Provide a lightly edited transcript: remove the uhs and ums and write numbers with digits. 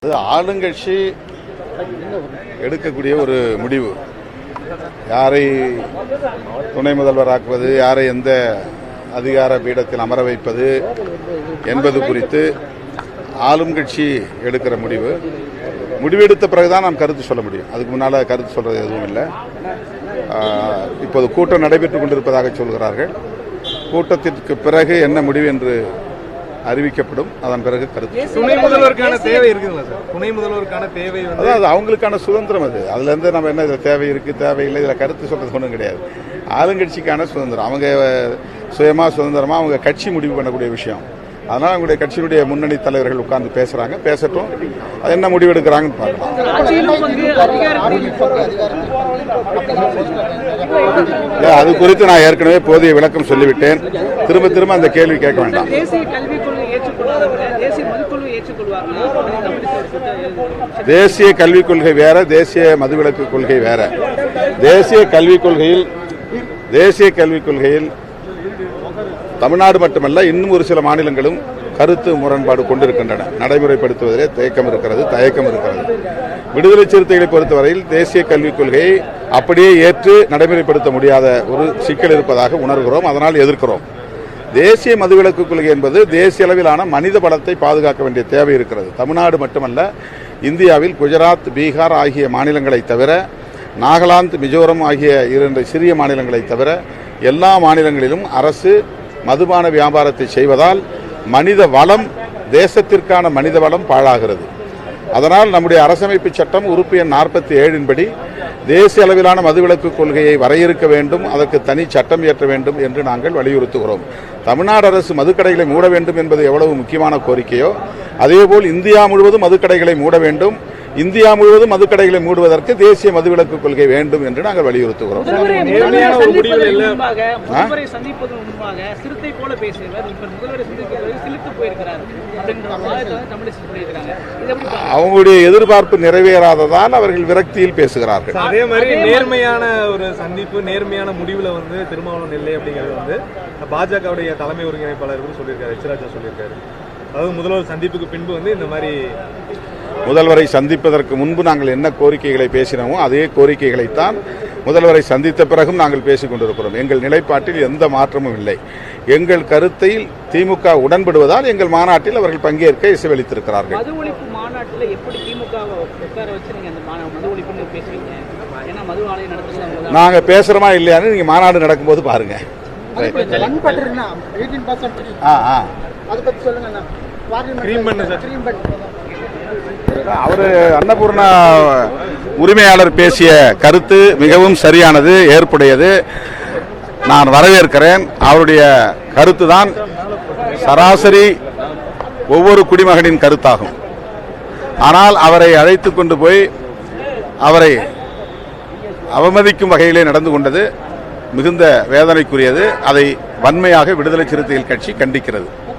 அது ஆளுங்கட்சி எடுக்கக்கூடிய ஒரு முடிவு. யாரை துணை முதல்வராக்குவது, யாரை எந்த அதிகார பீடத்தில் அமர வைப்பது என்பது குறித்து ஆளும் கட்சி எடுக்கிற முடிவெடுத்த பிறகுதான் நாம் கருத்து சொல்ல முடியும். அதுக்கு முன்னால கருத்து சொல்றது எதுவும் இல்லை. இப்போது கூட்டம் நடைபெற்றுக் கொண்டிருப்பதாக சொல்கிறார்கள். கூட்டத்திற்கு பிறகு என்ன முடிவு என்று அறிவிக்கப்படும். அதன் பிறகு கருத்து. துணை முதல்வருக்கான தேவை இருக்குங்களா சார்? துணை முதல்வருக்கான தேவை அதாவது அவங்களுக்கான சுதந்திரம். அதுல இருந்து நம்ம என்ன இதுல தேவை இருக்கு தேவையில்லை இதுல கருத்து சொல்றது ஒன்றும் கிடையாது. ஆளுங்கட்சிக்கான சுதந்திரம். அவங்க சுயமா சுதந்திரமா அவங்க கட்சி முடிவு பண்ணக்கூடிய விஷயம். அதனால அவங்களுடைய கட்சியினுடைய முன்னணி தலைவர்கள் உட்கார்ந்து பேசுறாங்க, பேசட்டும். அது என்ன முடிவு எடுக்கிறாங்கன்னு பார்க்கலாம். அது குறித்து நான் ஏற்கனவே போதிய விளக்கம் சொல்லிவிட்டேன். திரும்ப திரும்ப அந்த கேள்வி கேட்க வேண்டாம். தேசிய கல்விக் கொள்கை வேற, தேசிய மதுவிலக்கு கொள்கை வேற. தேசிய கல்விக் கொள்கையில் தமிழ்நாடு மட்டுமல்ல, இன்னும் ஒரு சில மாநிலங்களும் கருத்து முரண்பாடு கொண்டிருக்கின்றன. நடைமுறைப்படுத்துவதிலே தயக்கம் இருக்கிறது. விடுதலை சிறுத்தைகளை பொறுத்தவரையில் தேசிய கல்விக் கொள்கையை அப்படியே ஏற்று நடைமுறைப்படுத்த முடியாத ஒரு சிக்கல் இருப்பதாக உணர்கிறோம். அதனால் எதிர்க்கிறோம். தேசிய மதுவிலக்கு கொள்கை என்பது தேசிய அளவிலான மனித வளத்தை பாதுகாக்க வேண்டிய தேவை இருக்கிறது. தமிழ்நாடு மட்டுமல்ல, இந்தியாவில் குஜராத், பீகார் ஆகிய மாநிலங்களை தவிர, நாகாலாந்து, மிசோரம் ஆகிய 2 சிறிய மாநிலங்களை தவிர எல்லா மாநிலங்களிலும் அரசு மதுபான வியாபாரத்தை செய்வதால் மனித வளம், தேசத்திற்கான மனித வளம் பாழாகிறது. அதனால் நம்முடைய அரசமைப்பு சட்டம் உறுப்பு எண் 47 படி தேசிய அளவிலான மதுவிலக்கு கொள்கையை வரையறுக்க வேண்டும், அதற்கு தனி சட்டம் இயற்ற வேண்டும் என்று நாங்கள் வலியுறுத்துகிறோம். தமிழ்நாடு அரசு மதுக்கடைகளை மூட வேண்டும் என்பது எவ்வளவு முக்கியமான கோரிக்கையோ, அதேபோல் இந்தியா முழுவதும் மதுக்கடைகளை மூட வேண்டும். இந்தியா முழுவதும் மதுக்கடைகளை மூடுவதற்கு தேசிய மதுவிலக்கு கொள்கை வேண்டும் என்று நாங்கள் வலியுறுத்துகிறோம். அவங்களுடைய எதிர்பார்ப்பு நிறைவேறாததால் அவர்கள் விரக்தியில் பேசுகிறார்கள். அதே மாதிரி நேர்மையான ஒரு சந்திப்பு, நேர்மையான முடிவுல திருமாவளவன் இல்லை அப்படிங்கிறது பாஜகவுடைய தலைமை ஒருங்கிணைப்பாளர் சொல்லியிருக்காரு, எச் ராஜா சொல்லியிருக்காரு. அதாவது முதல்வர் சந்திப்புக்கு பின்பு இந்த மாதிரி முதல்வரை சந்திப்பதற்கு முன்பு நாங்கள் என்ன கோரிக்கைகளை பேசினோமோ அதே கோரிக்கைகளைத்தான் முதல்வரை சந்தித்த பிறகும் நாங்கள் பேசிக் கொண்டிருக்கிறோம். எங்கள் நிலைப்பாட்டில் எந்த மாற்றமும் இல்லை. எங்கள் கருத்தில் திமுக உடன்படுவதால் எங்கள் மாநாட்டில் அவர்கள் பங்கேற்க இசைவளித்திருக்கிறார்கள். நாங்க பேசுறோமா இல்லையான்னு நீங்க மாநாடு நடக்கும்போது பாருங்க. அவரு அன்னபூர்ணா உரிமையாளர் பேசிய கருத்து மிகவும் சரியானது, ஏற்புடையது. நான் வரவேற்கிறேன். அவருடைய கருத்து தான் சராசரி ஒவ்வொரு குடிமகனின் கருத்தாகும். ஆனால் அவரை அழைத்துக் கொண்டு போய் அவரை அவமதிக்கும் வகையிலே நடந்து கொண்டது மிகுந்த வேதனைக்குரியது. அதை வன்மையாக விடுதலை சிறுத்தைகள் கட்சி கண்டிக்கிறது.